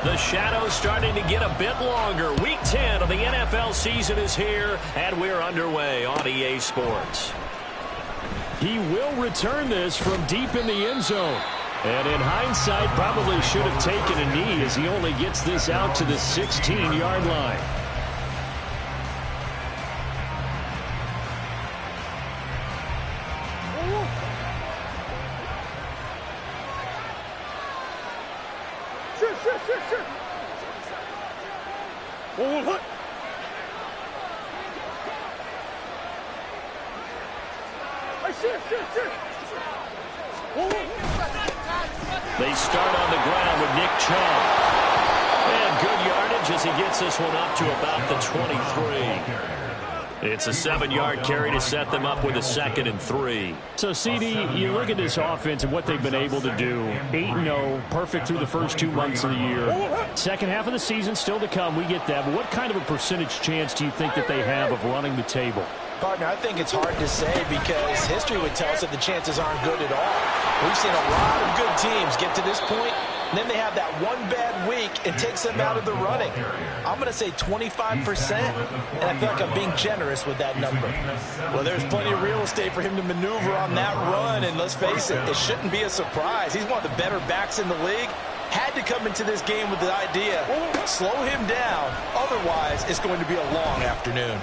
The shadow's starting to get a bit longer. Week 10 of the NFL season is here, and we're underway on EA Sports. He will return this from deep in the end zone. And in hindsight, probably should have taken a knee as he only gets this out to the 16-yard line. They start on the ground with Nick Chubb. And good yardage as he gets this one up to about the 23. It's a 7-yard carry to set them up with a 2nd and 3. So, CD, you look at this offense and what they've been able to do. 8-0, perfect through the first 2 months of the year. Second half of the season still to come. We get that. But what kind of a percentage chance do you think that they have of running the table? Partner, I think it's hard to say because history would tell us that the chances aren't good at all. We've seen a lot of good teams get to this point, and then they have that one bad week and takes them out of the running. I'm going to say 25%, and I feel like I'm being generous with that number. Well, there's plenty of real estate for him to maneuver on that run, and let's face it, it shouldn't be a surprise. He's one of the better backs in the league. Had to come into this game with the idea, slow him down, otherwise it's going to be a long afternoon.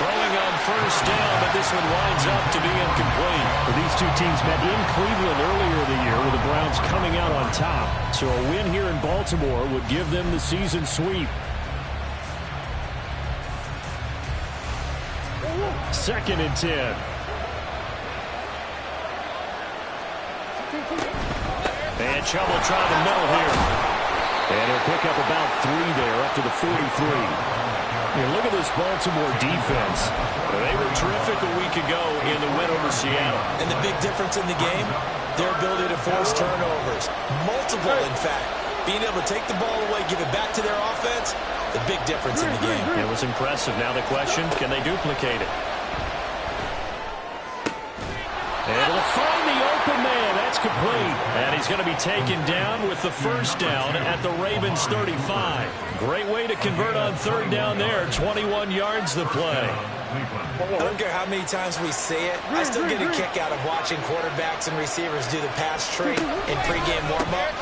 Throwing on first down, but this one winds up to be incomplete. Well, these two teams met in Cleveland earlier in the year with the Browns coming out on top. So a win here in Baltimore would give them the season sweep. 2nd and 10. And Chubb will try the middle here. And he'll pick up about 3 there, up to the 43. Here, look at this Baltimore defense. They were terrific a week ago in the win over Seattle. And the big difference in the game, their ability to force turnovers. Multiple, in fact. Being able to take the ball away, give it back to their offense, the big difference in the game. It was impressive. Now the question, can they duplicate it? And it'll find the open man. That's complete. And he's going to be taken down with the first down at the Ravens 35. Great way to convert on 3rd down there. 21 yards the play. I don't care how many times we see it. I still get a kick out of watching quarterbacks and receivers do the pass tree in pregame warm-up.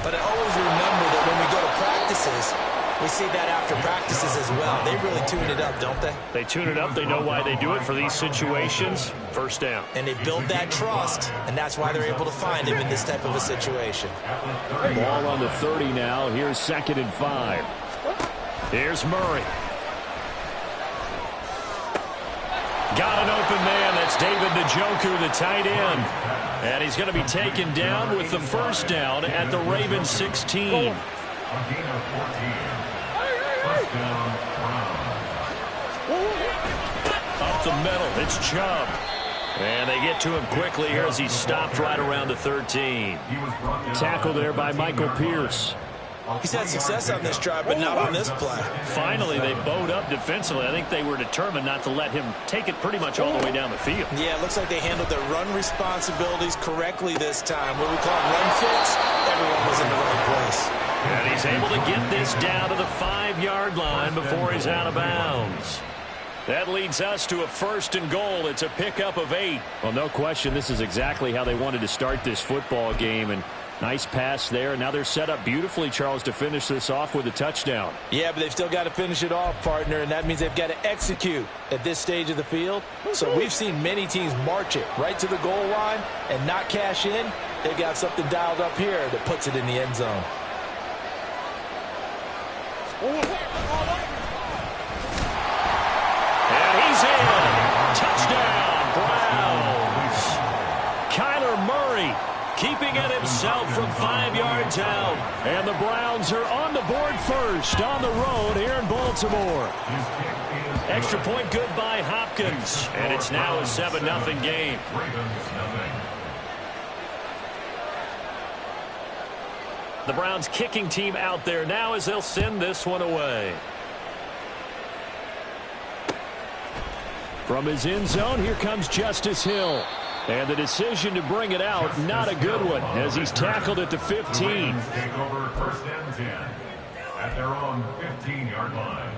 But I always remember that when we go to practices, we see that after practices as well. They really tune it up, don't they? They tune it up. They know why they do it for these situations. First down. And they build that trust, and that's why they're able to find him in this type of a situation. Ball on the 30 now. Here's 2nd and 5. Here's Murray. Got an open man. That's David Njoku, the tight end. And he's going to be taken down with the first down at the Ravens 16. Up the middle, it's Chubb. And they get to him quickly here as he stopped right around the 13. Tackle there by Michael Pierce. He's had success on this drive, but not on this play. Finally, they bowed up defensively. I think they were determined not to let him take it pretty much all the way down the field. Yeah, it looks like they handled their run responsibilities correctly this time. What we call run fix, everyone was in the right place. And he's able to get this down to the 5-yard line before he's out of bounds. That leads us to a 1st and goal. It's a pickup of 8. Well, no question, this is exactly how they wanted to start this football game. And nice pass there. Now they're set up beautifully, Charles, to finish this off with a touchdown. Yeah, but they've still got to finish it off, partner, and that means they've got to execute at this stage of the field. So we've seen many teams march it right to the goal line and not cash in. They've got something dialed up here that puts it in the end zone. And he's in. Touchdown, Browns. Kyler Murray keeping it himself from 5 yards out. And the Browns are on the board first on the road here in Baltimore. Extra point good by Hopkins. And it's now a 7-0 game. The Browns kicking team out there now as they'll send this one away. From his end zone, here comes Justice Hill. And the decision to bring it out, not a good one, as he's tackled at the 15. Take over 1st and 10 at their own 15-yard line.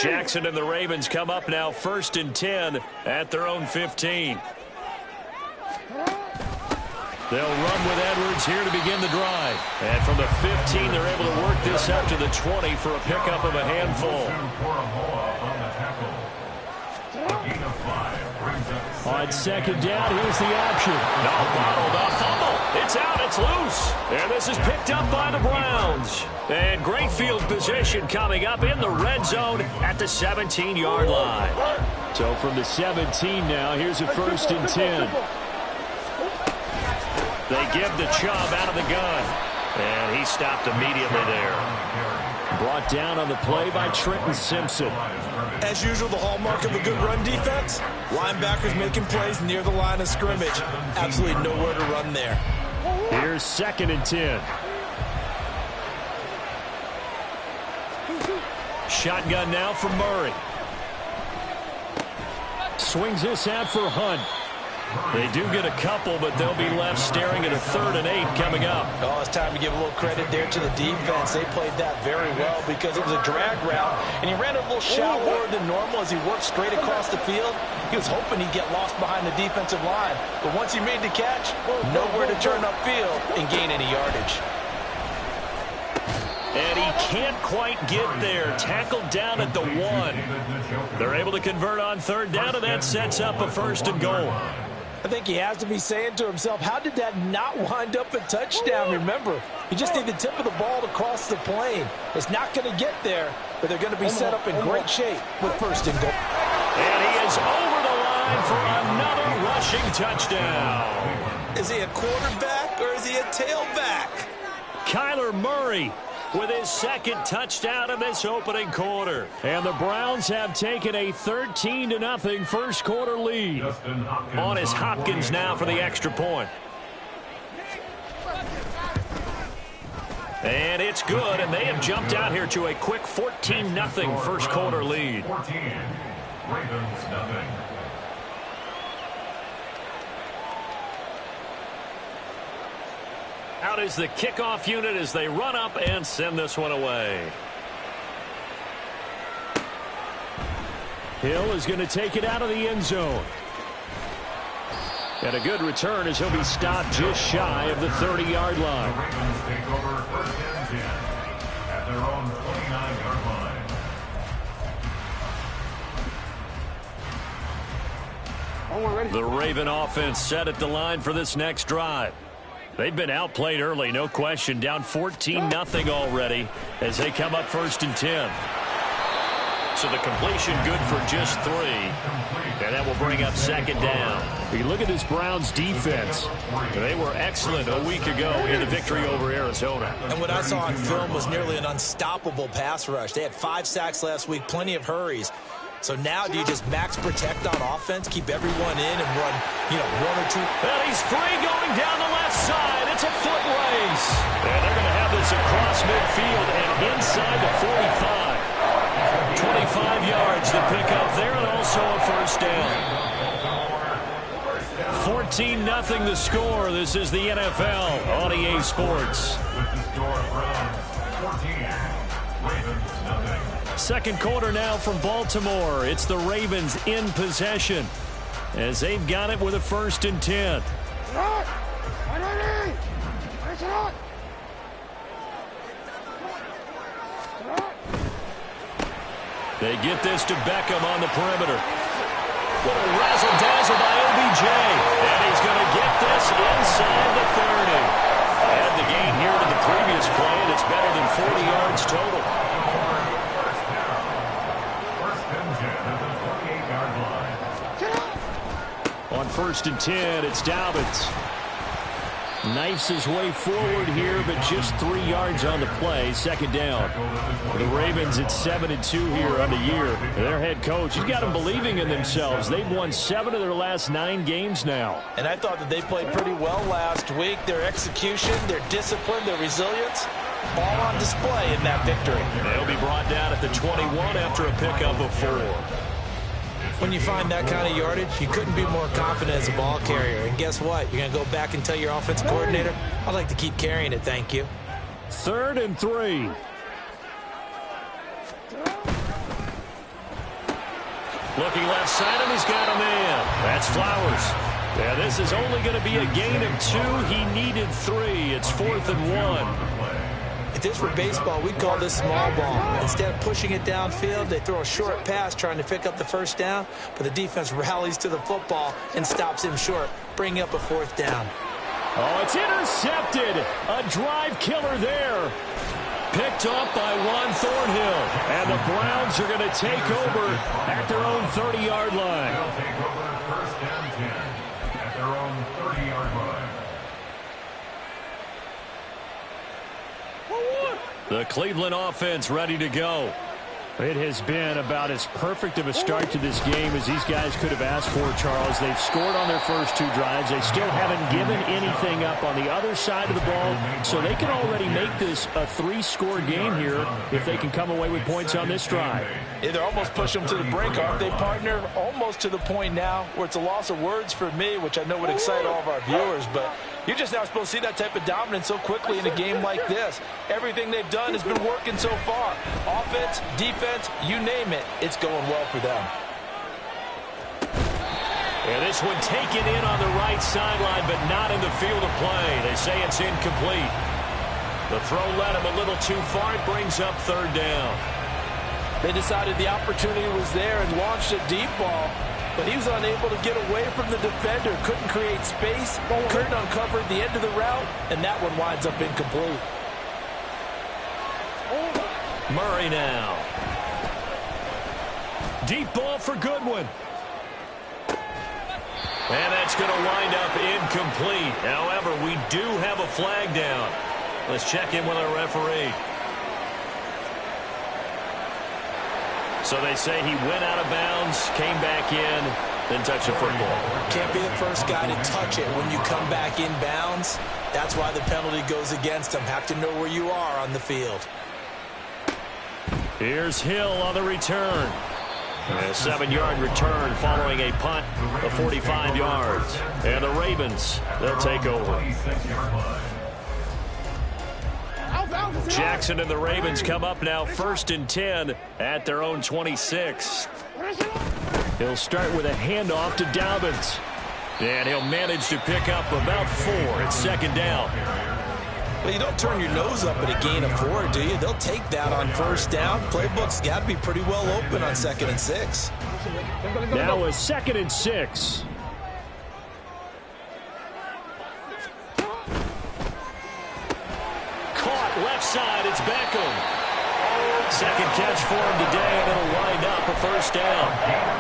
Jackson and the Ravens come up now 1st and 10 at their own 15. They'll run with Edwards here to begin the drive. And from the 15, they're able to work this up to the 20 for a pickup of a handful. On 2nd down, here's the option. No, bottled up, fumble. It's out, it's loose. And this is picked up by the Browns. And great field position coming up in the red zone at the 17-yard line. So from the 17 now, here's a 1st and 10. They give the Chubb out of the gun. And he stopped immediately there. Brought down on the play by Trenton Simpson. As usual, the hallmark of a good run defense, linebackers making plays near the line of scrimmage. Absolutely nowhere to run there. Here's 2nd and 10. Shotgun now for Murray. Swings this out for Hunt. They do get a couple, but they'll be left staring at a 3rd and 8 coming up. Oh, it's time to give a little credit there to the defense. They played that very well because it was a drag route, and he ran a little shallower than normal as he worked straight across the field. He was hoping he'd get lost behind the defensive line, but once he made the catch, nowhere to turn upfield and gain any yardage. And he can't quite get there. Tackled down at the 1. They're able to convert on 3rd down, and that sets up a 1st and goal. I think he has to be saying to himself, how did that not wind up a touchdown? Remember, you just need the tip of the ball to cross the plane. It's not going to get there, but they're going to be set up in great shape with 1st and goal. And he is over the line for another rushing touchdown. Is he a quarterback or is he a tailback? Kyler Murray with his 2nd touchdown in this opening quarter. And the Browns have taken a 13-0 1st quarter lead. On is Hopkins now for the extra point. And it's good, and they have jumped out here to a quick 14-0 1st quarter lead. 14, Ravens nothing. Out is the kickoff unit as they run up and send this one away. Hill is going to take it out of the end zone. And a good return as he'll be stopped just shy of the 30-yard line. The Ravens take over 1st and 10 at their own 29-yard line. The Raven offense set at the line for this next drive. They've been outplayed early, no question. Down 14-0 already as they come up 1st and 10. So the completion good for just 3. And that will bring up 2nd down. If you look at this Browns defense, they were excellent a week ago in the victory over Arizona. And what I saw on film was nearly an unstoppable pass rush. They had 5 sacks last week, plenty of hurries. So now do you just max protect on offense, keep everyone in and run, 1 or 2? And he's free going down the left side. It's a foot race. And they're going to have this across midfield and inside the 45. 25 yards to pick up there and also a 1st down. 14-0 the score. This is the NFL on EA Sports. With the score from 14, Ravens nothing. 2nd quarter now from Baltimore. It's the Ravens in possession as they've got it with a 1st and 10. They get this to Beckham on the perimeter. Little razzle-dazzle by OBJ. And he's going to get this inside the 30. Add the gain here to the previous play, and it's better than 40 yards total. On 1st and 10, it's Dobbins. Knifes his way forward here, but just 3 yards on the play. Second down. The Ravens at 7-2 here on the year. Their head coach, he's got them believing in themselves. They've won 7 of their last 9 games now. And I thought that they played pretty well last week. Their execution, their discipline, their resilience, all on display in that victory. They'll be brought down at the 21 after a pickup of 4. When you find that kind of yardage, you couldn't be more confident as a ball carrier. And guess what? You're going to go back and tell your offensive coordinator, I'd like to keep carrying it, thank you. 3rd and 3. Looking left side, and he's got a man. That's Flowers. Yeah, this is only going to be a gain of 2. He needed 3. It's 4th and 1. If this were baseball, we'd call this small ball. Instead of pushing it downfield, they throw a short pass trying to pick up the first down, but the defense rallies to the football and stops him short, bringing up a 4th down. Oh, it's intercepted. A drive killer there. Picked up by Juan Thornhill. And the Browns are going to take over at their own 30-yard line. They'll take over 1st and 10 at their own 30-yard line. The Cleveland offense ready to go. It has been about as perfect of a start to this game as these guys could have asked for, Charles. They've scored on their first 2 drives. They still haven't given anything up on the other side of the ball, so they can already make this a 3-score game here if they can come away with points on this drive. Yeah, they're almost pushing them to the brink, aren't they, partner? Almost to the point now where it's a loss of words for me, which I know would excite all of our viewers, but you're just not supposed to see that type of dominance so quickly in a game like this. Everything they've done has been working so far. Offense, defense, you name it, it's going well for them. And this one taken in on the right sideline, but not in the field of play. They say it's incomplete. The throw led him a little too far. It brings up 3rd down. They decided the opportunity was there and launched a deep ball, but he was unable to get away from the defender, couldn't create space, couldn't uncover the end of the route, and that one winds up incomplete. Murray now. Deep ball for Goodwin. And that's going to wind up incomplete. However, we do have a flag down. Let's check in with our referee. So they say he went out of bounds, came back in, then touched the football. Can't be the first guy to touch it when you come back in bounds. That's why the penalty goes against him. Have to know where you are on the field. Here's Hill on the return. A 7-yard return following a punt of 45 yards. And the Ravens, they'll take over. Jackson and the Ravens come up now 1st and 10 at their own 26. He'll start with a handoff to Dobbins. And he'll manage to pick up about 4 at 2nd down. Well, you don't turn your nose up at a gain of 4, do you? They'll take that on 1st down. Playbook's got to be pretty well open on 2nd and 6. Now a 2nd and 6. Caught left side. It's Beckham. Second catch for him today, and it'll wind up a 1st down.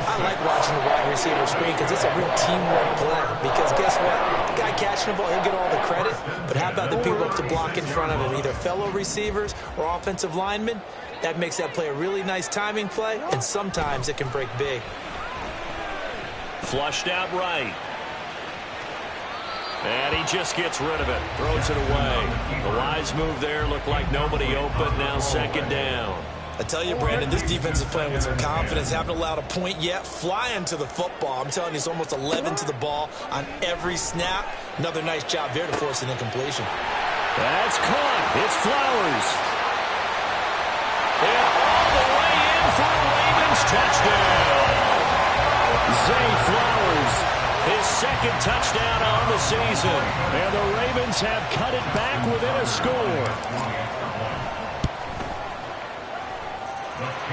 I like watching the wide receiver screen because it's a real teamwork play. Because guess what? The guy catching the ball, he'll get all the credit. But how about the people up to block in front of him, either fellow receivers or offensive linemen? That makes that play a really nice timing play, and sometimes it can break big. Flushed out right. And he just gets rid of it. Throws it away. The wise move there. Looked like nobody open. Now 2nd down. I tell you, Brandon, this defense is playing with some confidence. Haven't allowed a point yet. Flying to the football. I'm telling you, it's almost 11 to the ball on every snap. Another nice job there to force an incompletion. That's caught. It's Flowers. And all the way in for a Ravens touchdown. Zay Flowers. His 2nd touchdown on the season. And the Ravens have cut it back within a score.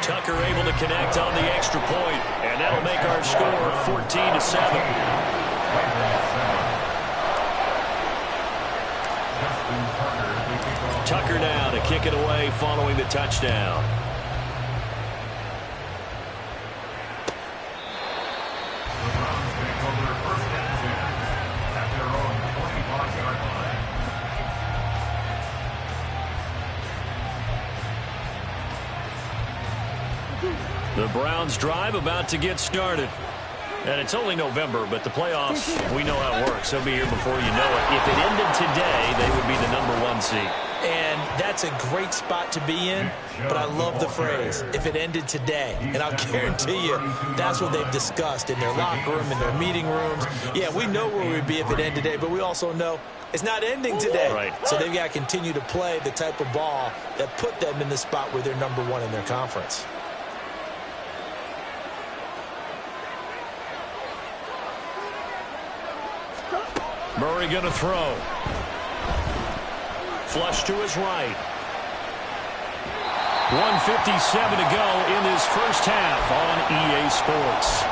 Tucker able to connect on the extra point, and that'll make our score 14-7. Tucker now to kick it away following the touchdown. Browns drive about to get started. And it's only November, but the playoffs, we know how it works. They'll be here before you know it. If it ended today, they would be the #1 seed. And that's a great spot to be in, but I love the phrase, if it ended today. And I'll guarantee you that's what they've discussed in their locker room, in their meeting rooms. Yeah, we know where we'd be if it ended today, but we also know it's not ending today. Right. So they've got to continue to play the type of ball that put them in the spot where they're #1 in their conference. Murray going to throw. Flush to his right. 1:57 to go in this first half on EA Sports.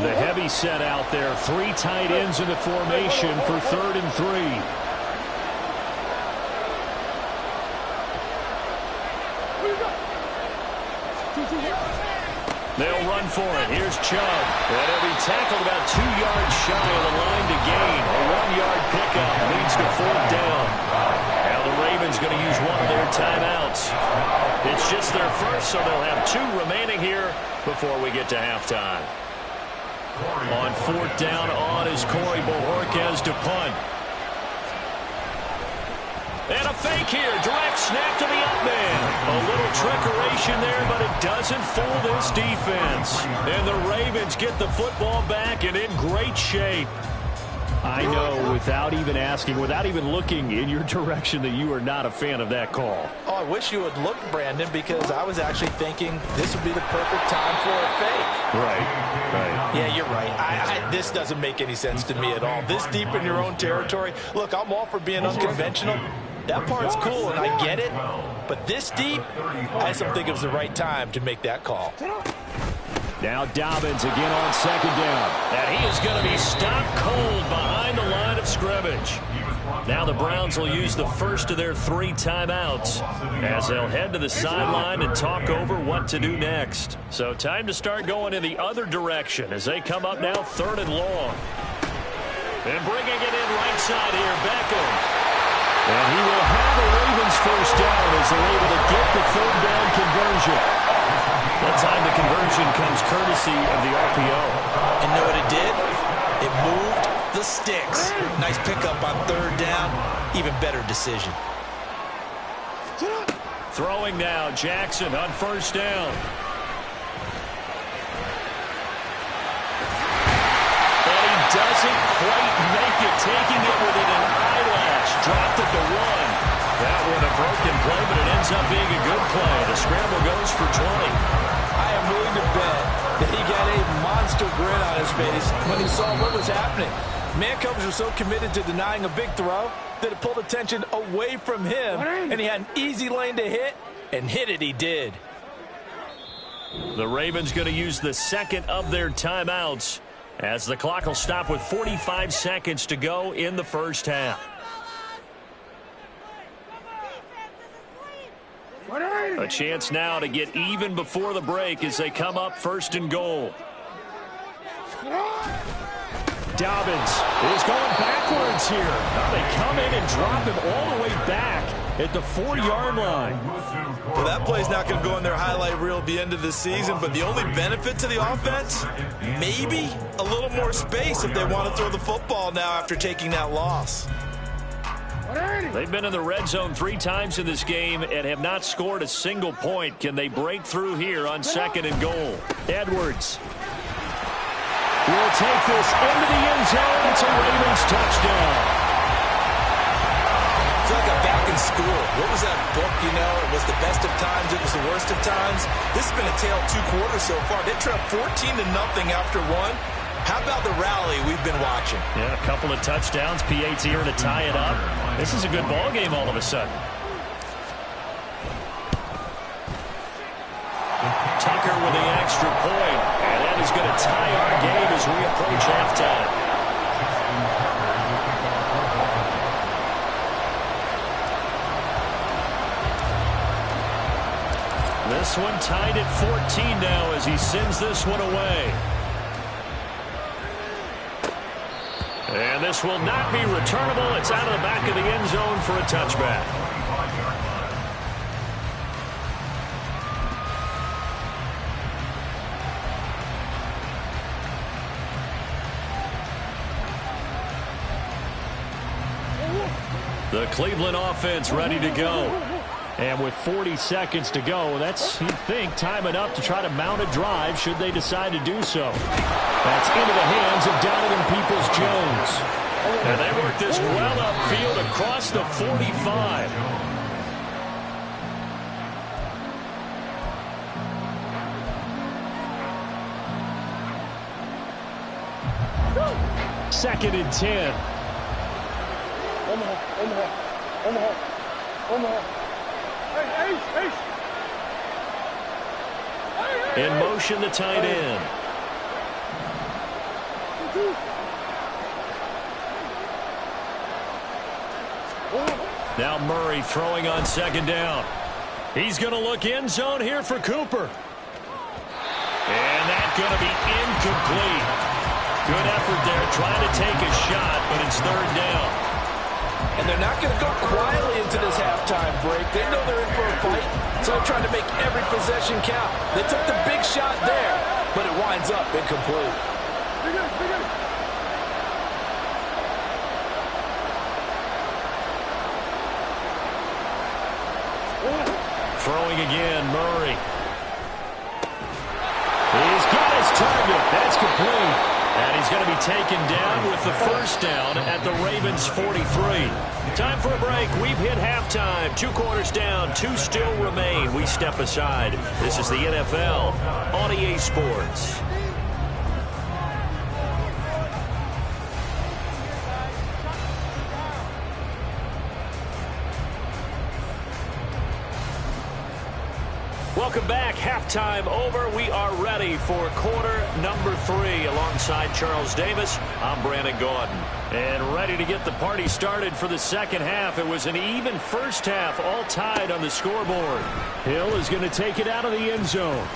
The heavy set out there. 3 tight ends in the formation for 3rd and 3. They'll run for it. Here's Chubb. And he'll be tackled about 2 yards shy of the line to gain. A 1-yard pickup leads to 4th down. Now the Ravens going to use one of their timeouts. It's just their first, so they'll have 2 remaining here before we get to halftime. On 4th down, on is Corey Bojorquez to punt. And a fake here. Direct snap to the up man. A little trickeration there, but it doesn't fool this defense. And the Ravens get the football back and in great shape. I know, without even asking, without even looking in your direction, that you are not a fan of that call. Oh, I wish you would look, Brandon, because I was actually thinking this would be the perfect time for a fake. Right. Yeah, you're right. This doesn't make any sense to me at all. This deep in your own territory. Look, I'm all for being unconventional. That part's cool, and I get it. But this deep, I just don't think it was the right time to make that call. Now Dobbins again on 2nd down. And he is going to be stopped cold behind the line of scrimmage. Now the Browns will use the first of their 3 timeouts as they'll head to the sideline and talk over what to do next. So time to start going in the other direction as they come up now 3rd and long. And bringing it in right side here, Beckham. And he will have a Ravens first down as they're able to get the 3rd down conversion. That time the conversion comes courtesy of the RPO. And know what it did? It moved the sticks. Nice pickup on 3rd down. Even better decision. Throwing now, Jackson on 1st down. And he doesn't quite make it, taking it within an eyelash. Dropped at the 1. That one a broken play, but it ends up being a good play. The scramble goes for 20. I am willing to bet that he got a monster grin on his face when he saw what was happening. Man coverage was so committed to denying a big throw that it pulled attention away from him, and he had an easy lane to hit, and hit it he did. The Ravens going to use the 2nd of their timeouts as the clock will stop with 45 seconds to go in the first half. A chance now to get even before the break as they come up 1st and goal. Dobbins is going backwards here. Now they come in and drop him all the way back at the 4-yard line. Well, that play's not going to go in their highlight reel at the end of the season, but the only benefit to the offense, maybe a little more space if they want to throw the football now after taking that loss. They've been in the red zone 3 times in this game and have not scored a single point. Can they break through here on 2nd and goal? Edwards will take this into the end zone. It's a Ravens touchdown. It's like I'm back in school. What was that book, you know? It was the best of times. It was the worst of times. This has been a tale of 2 quarters so far. They trailed 14-0 after 1. How about the rally we've been watching? Yeah, a couple of touchdowns. PAT here to tie it up. This is a good ball game all of a sudden. Tucker with the extra point. And that is going to tie our game as we approach halftime. This one tied at 14 now as he sends this one away. And this will not be returnable. It's out of the back of the end zone for a touchback. The Cleveland offense ready to go. And with 40 seconds to go, that's, you'd think, time enough to try to mount a drive should they decide to do so. That's into the hands of Donovan Peoples-Jones. And they work this well upfield across the 45. Second and 10. In motion, the tight end. Now Murray throwing on second down. He's going to look end zone here for Cooper. And that's going to be incomplete. Good effort there, trying to take a shot, but it's third down. And they're not going to go quietly into this halftime break. They know they're in for a fight, so they're trying to make every possession count. They took the big shot there, but it winds up incomplete. Throwing again, Murray. He's got his target. That's complete. And he's going to be taken down with the first down at the Ravens 43. Time for a break. We've hit halftime. 2 quarters down. 2 still remain. We step aside. This is the NFL on EA Sports. Welcome back. Halftime over. We are ready for quarter number 3. Alongside Charles Davis, I'm Brandon Gaudin. And ready to get the party started for the second half. It was an even first half, all tied on the scoreboard. Hill is going to take it out of the end zone.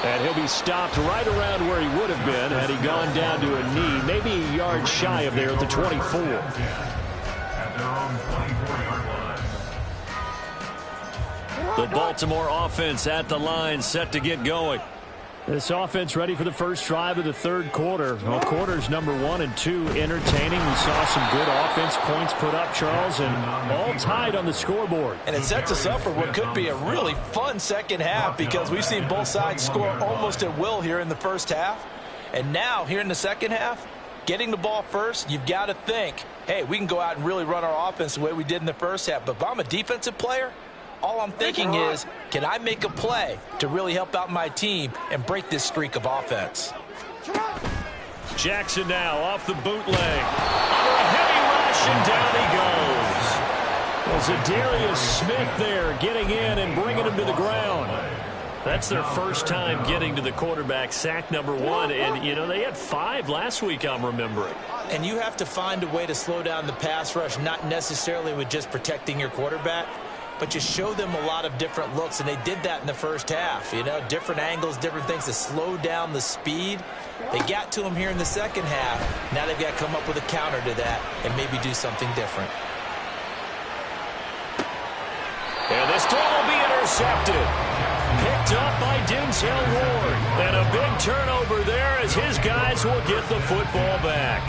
And he'll be stopped right around where he would have been had he gone down to a knee, maybe a yard shy of there at the 24. At their own 24-yard line. The Baltimore offense at the line, set to get going. This offense ready for the first drive of the third quarter. Well, quarters number 1 and 2 entertaining. We saw some good offense points put up, Charles, and all tied on the scoreboard. And it sets us up for what could be a really fun second half because we've seen both sides score almost at will here in the first half. And now, here in the second half, getting the ball first, you've got to think, hey, we can go out and really run our offense the way we did in the first half. But if I'm a defensive player, all I'm thinking is, can I make a play to really help out my team and break this streak of offense? Jackson now off the bootleg. Under a heavy rush, and down he goes. Well, Zadarius Smith there getting in and bringing him to the ground. That's their first time getting to the quarterback, sack number 1. And, you know, they had 5 last week, I'm remembering. And you have to find a way to slow down the pass rush, not necessarily with just protecting your quarterback, but you show them a lot of different looks, and they did that in the first half. You know, different angles, different things to slow down the speed. They got to him here in the second half. Now they've got to come up with a counter to that and maybe do something different. And this throw will be intercepted. Picked up by Denzel Ward. And a big turnover there as his guys will get the football back.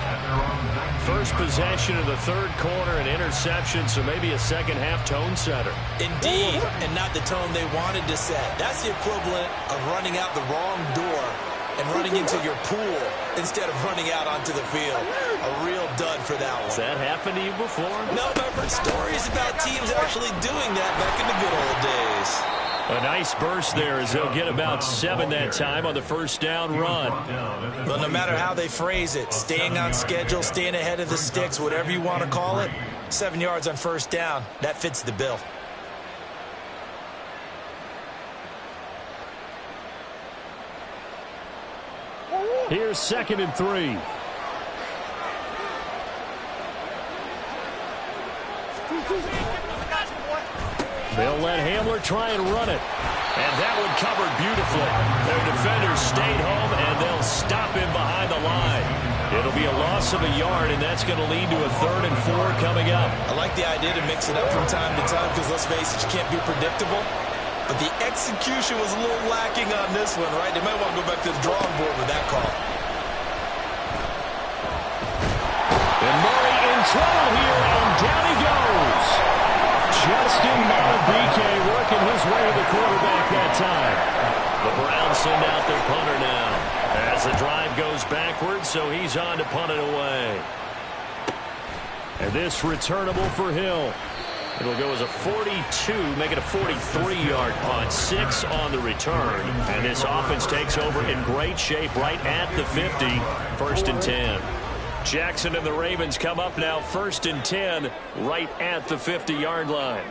First possession of the third quarter, an interception, so maybe a second-half tone setter. Indeed, and not the tone they wanted to set. That's the equivalent of running out the wrong door and running into your pool instead of running out onto the field. A real dud for that one. Has that happened to you before? No, but I've heard stories about teams actually doing that back in the good old days. A nice burst there as they'll get about 7 that time on the first down run. Well, no matter how they phrase it, staying on schedule, staying ahead of the sticks, whatever you want to call it, 7 yards on first down, that fits the bill. Here's 2nd and 3. They'll let Hamler try and run it. And that one covered beautifully. Their defenders stayed home, and they'll stop him behind the line. It'll be a loss of a yard, and that's going to lead to a 3rd and 4 coming up. I like the idea to mix it up from time to time because, let's face it, you can't be predictable. But the execution was a little lacking on this one, right? They might want to go back to the drawing board with that call. And Murray in trouble here, and down he goes. Justin Madubuike working his way to the quarterback that time. The Browns send out their punter now as the drive goes backwards, so he's on to punt it away. And this returnable for Hill. It'll go as a 42, make it a 43-yard punt, 6 on the return. And this offense takes over in great shape right at the 50, 1st and 10. Jackson and the Ravens come up now, 1st and 10, right at the 50-yard line.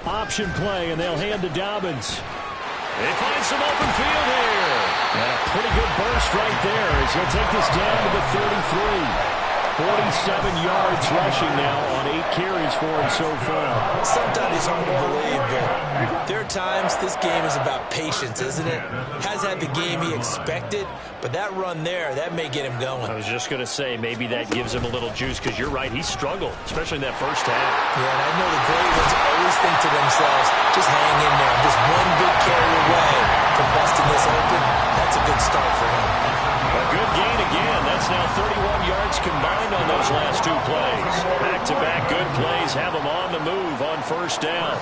Option play, and they'll hand to Dobbins. They find some open field here. And a pretty good burst right there as he'll take this down to the 33. 47 yards rushing now on 8 carries for him so far. Sometimes it's hard to believe, but there are times this game is about patience, isn't it? Has had the game he expected, but that run there, that may get him going. I was just going to say, maybe that gives him a little juice, because you're right, he struggled, especially in that first half. Yeah, and I know the great ones always think to themselves, just hang in there. Just one big carry away from busting this open. That's a good start for him. A good gain again. That's now 31 yards combined on those last 2 plays. Back-to-back good plays have them on the move on 1st down.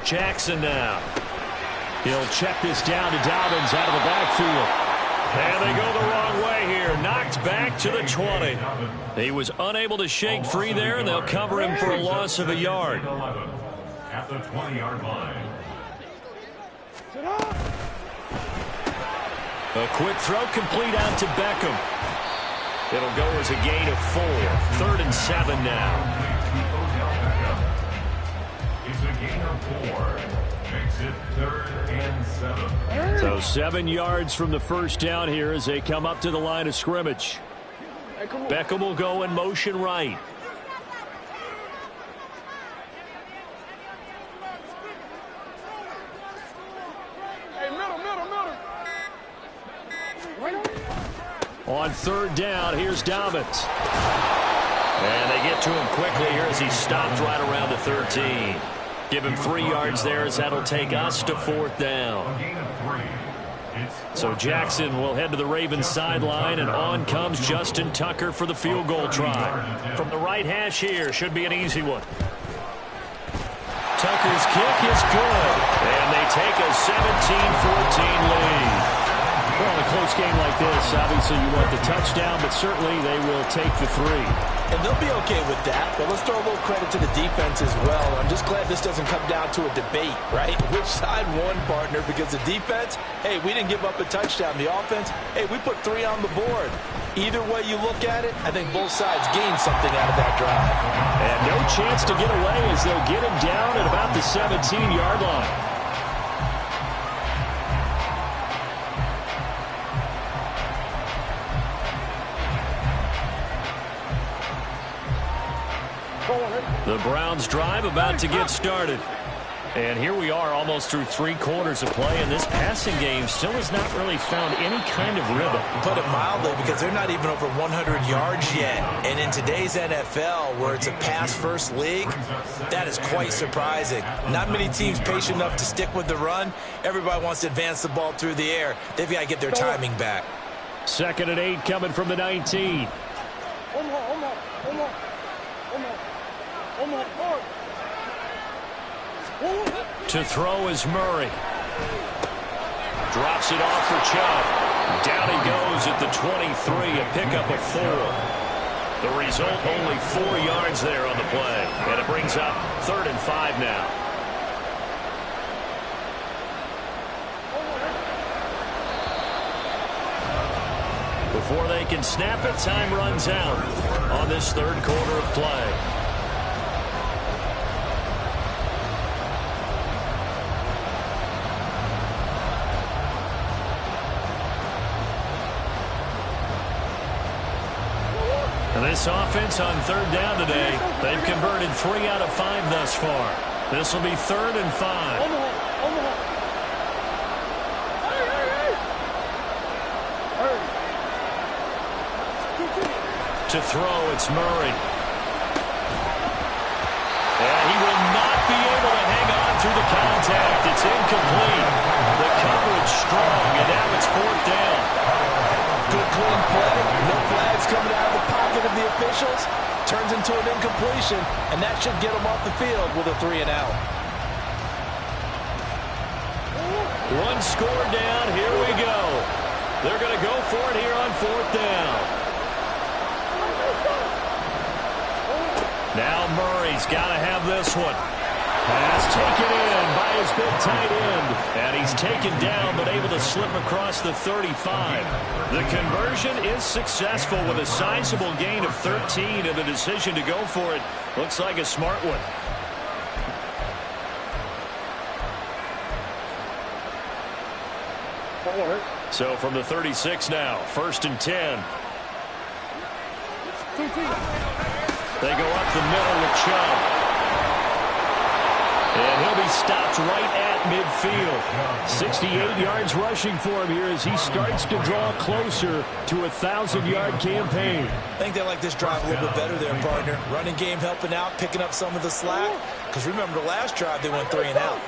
Jackson now. He'll check this down to Dobbins out of the backfield. And they go the wrong way here. Knocked back to the 20. He was unable to shake free there, and they'll cover him for a loss of a yard. At the 20-yard line. A quick throw complete out to Beckham. It'll go as a gain of 4. 3rd and 7 now. It's a gain of 4. Makes it 3rd and 7. So 7 yards from the 1st down here as they come up to the line of scrimmage. Beckham will go in motion right. On 3rd down, here's Dobbins. And they get to him quickly here as he stopped right around the 13. Give him 3 yards there as that'll take us to 4th down. So Jackson will head to the Ravens sideline, and on comes Justin Tucker for the field goal try. From the right hash here, should be an easy one. Tucker's kick is good, and they take a 17-14 lead. Well, in a close game like this, obviously you want the touchdown, but certainly they will take the 3. And they'll be okay with that, but let's throw a little credit to the defense as well. I'm just glad this doesn't come down to a debate, right? Which side won, partner? Because the defense, hey, we didn't give up a touchdown. The offense, hey, we put 3 on the board. Either way you look at it, I think both sides gained something out of that drive. And no chance to get away as they'll get him down at about the 17-yard line. The Browns drive about to get started. And here we are almost through 3 quarters of play, and this passing game still has not really found any kind of rhythm. Put it mildly, because they're not even over 100 yards yet. And in today's NFL, where it's a pass-first league, that is quite surprising. Not many teams patient enough to stick with the run. Everybody wants to advance the ball through the air. They've got to get their timing back. 2nd and 8 coming from the 19. To throw is Murray. Drops it off for Chubb. Down he goes at the 23, a pickup of 4. The result, only 4 yards there on the play. And it brings up 3rd and 5 now. Before they can snap it, time runs out on this 3rd quarter of play. This offense on third down today, they've converted 3 out of 5 thus far. This will be 3rd and 5. To throw, it's Murray. And he will not be able to hang on through the contact. It's incomplete. The coverage strong, and now it's 4th down. Good clean play. No flags coming out of the pocket of the officials. Turns into an incompletion, and that should get them off the field with a 3 and out. 1 score down. Here we go. They're going to go for it here on 4th down. Now Murray's got to have this one. Pass taken in by his big tight end. And he's taken down but able to slip across the 35. The conversion is successful with a sizable gain of 13, and the decision to go for it looks like a smart one. So from the 36 now, 1st and 10. They go up the middle with Chubb. And he'll be stopped right at midfield. 68 yards rushing for him here as he starts to draw closer to a 1,000-yard campaign. I think they like this drive a little bit better there, partner. Running game helping out, picking up some of the slack. Because remember, the last drive they went 3 and out.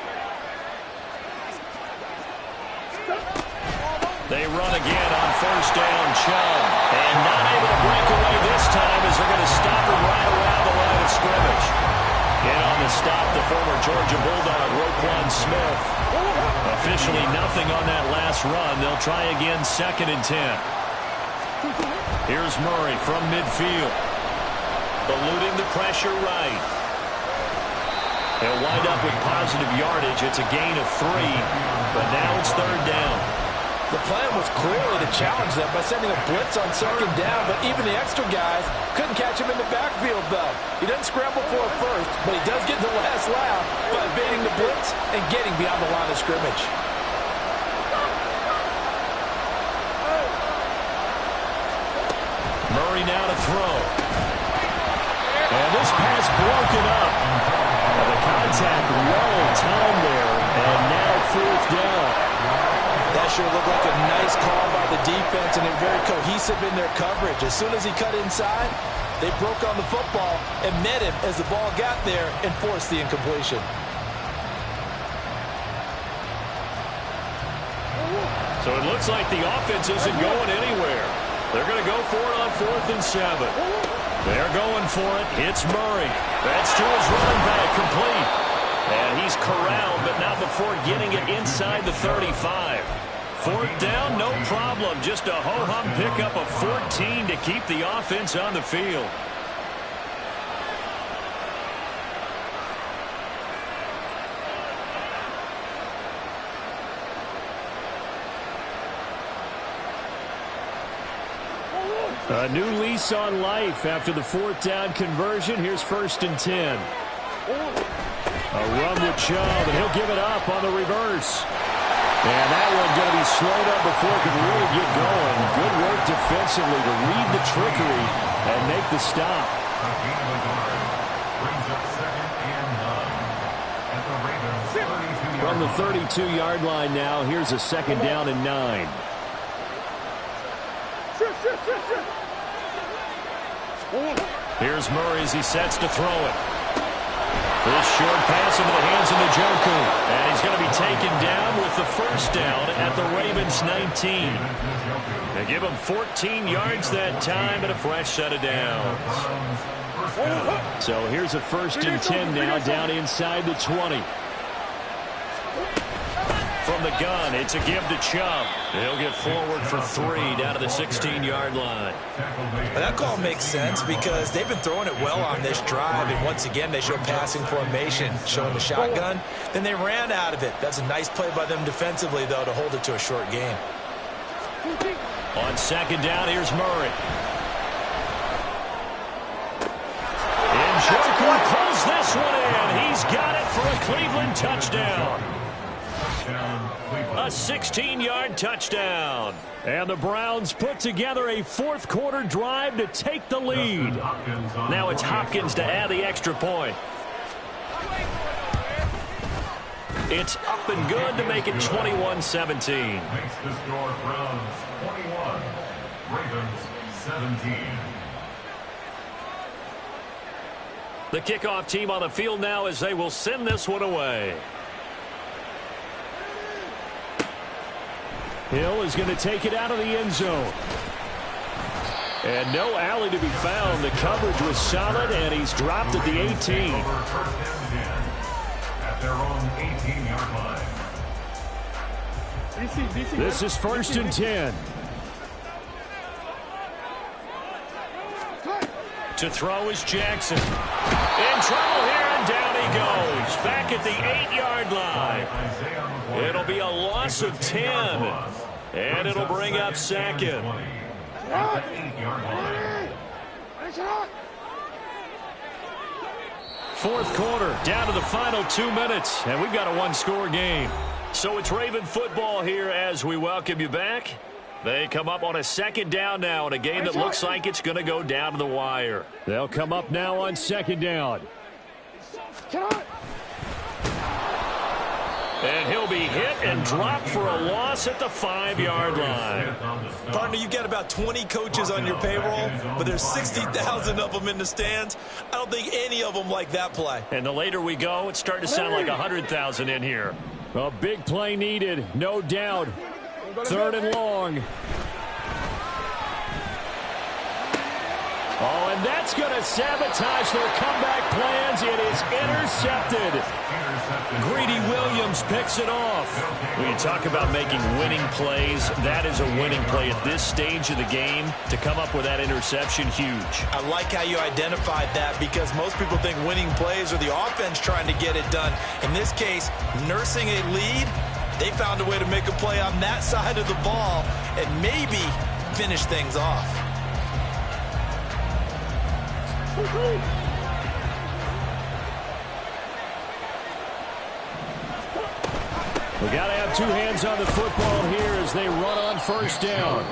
They run again on 1st down, Chubb. And not able to break away this time as they're going to stop him right around the line of scrimmage. In on the stop, the former Georgia Bulldog, Roquan Smith. Officially nothing on that last run. They'll try again 2nd and 10. Here's Murray from midfield. Eluding the pressure right. He'll wind up with positive yardage. It's a gain of 3, but now it's 3rd down. The plan was clearly to challenge them by sending a blitz on 2nd down, but even the extra guys couldn't catch him in the backfield, though. He doesn't scramble for it first, but he does get the last laugh by evading the blitz and getting beyond the line of scrimmage. Murray now to throw. And this pass broken up. The contact well timed there, and now 4th down. That sure looked like a nice call by the defense, and they're very cohesive in their coverage. As soon as he cut inside, they broke on the football and met him as the ball got there and forced the incompletion. So it looks like the offense isn't going anywhere. They're going to go for it on 4th and 7. They're going for it. It's Murray. That's to his running back, complete. And he's corralled, but not before getting it inside the 35. 4th down, no problem. Just a ho-hum pickup of 14 to keep the offense on the field. A new lease on life after the 4th down conversion. Here's 1st and 10. A run with Chubb, and he'll give it up on the reverse. And that one going to be slowed up before it could really get going. Good work defensively to read the trickery and make the stop. From the 32-yard line now, here's a 2nd down and 9. Here's Murray as he sets to throw it. This short pass into the hands of Njoku. And he's going to be taken down with the 1st down at the Ravens 19. They give him 14 yards that time and a fresh set of downs. So here's a 1st and 10 now down inside the 20. From the gun, it's a give to Chubb. He'll get forward for 3 down to the 16-yard line. That call makes sense because they've been throwing it well on this drive, and once again they show passing formation, showing the shotgun. Then they ran out of it. That's a nice play by them defensively, though, to hold it to a short gain. On 2nd down, here's Murray. Njoku pulls this one in. He's got it for a Cleveland touchdown. Touchdown, Cleveland. A 16-yard touchdown. And the Browns put together a fourth-quarter drive to take the lead. Now it's Hopkins to add the extra point. It's up and good to make it 21-17. Makes the score Browns 21, Ravens 17. The kickoff team on the field now as they will send this one away. Hill is going to take it out of the end zone. And no alley to be found. The coverage was solid, and he's dropped at the 18. First and 10 at their own 18-yard line. This is first and 10. To throw is Jackson. In trouble here, and down he goes. Back at the 8-yard line. It'll be a loss of 10. And it'll bring up second. Fourth quarter, down to the final 2 minutes, and we've got a one-score game. So it's Raven football here as we welcome you back. They come up on a second down now in a game that looks like it's going to go down to the wire. They'll come up now on second down. And he'll be hit and dropped for a loss at the 5-yard line. Partner, you've got about 20 coaches on your payroll, but there's 60,000 of them in the stands. I don't think any of them like that play. And the later we go, it's starting to sound like 100,000 in here. A big play needed, no doubt. Third and long. Oh, and that's going to sabotage their comeback plans. It is intercepted. Greedy Williams picks it off. When you talk about making winning plays, that is a winning play at this stage of the game. To come up with that interception, huge. I like how you identified that because most people think winning plays are the offense trying to get it done. In this case, nursing a lead, they found a way to make a play on that side of the ball and maybe finish things off. We got to have two hands on the football here as they run on first down.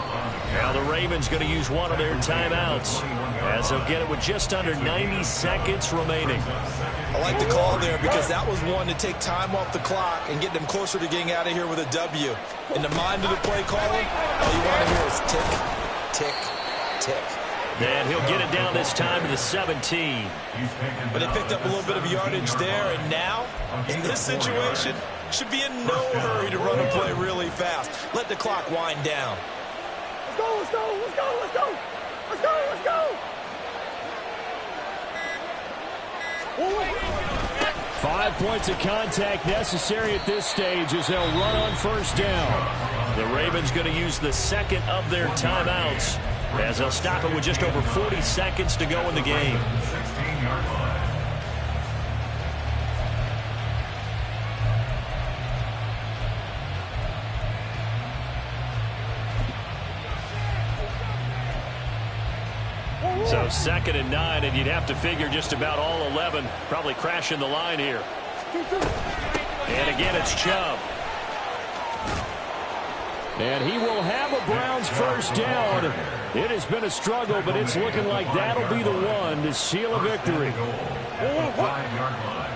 Now the Ravens going to use one of their timeouts as they'll get it with just under 90 seconds remaining. I like the call there because that was one to take time off the clock and get them closer to getting out of here with a W. In the mind of the play caller, all you want to hear is tick, tick, tick. And he'll get it down this time to the 17. But they picked up a little bit of yardage there, and now, in this situation, should be in no hurry to run a play really fast. Let the clock wind down. Let's go, let's go, let's go, let's go! Let's go, let's go! 5 points of contact necessary at this stage as they'll run on first down. The Ravens going to use the second of their timeouts as they'll stop it with just over 40 seconds to go in the game. 16-yard line. So 2nd and 9, and you'd have to figure just about all 11 probably crashing the line here. And again, it's Chubb. And he will have a Browns first down. It has been a struggle, but it's looking like that'll be the one to seal a victory. 5-yard line.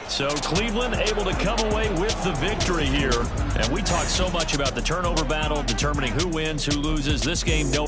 So Cleveland able to come away with the victory here. And we talked so much about the turnover battle, determining who wins, who loses. This game, no.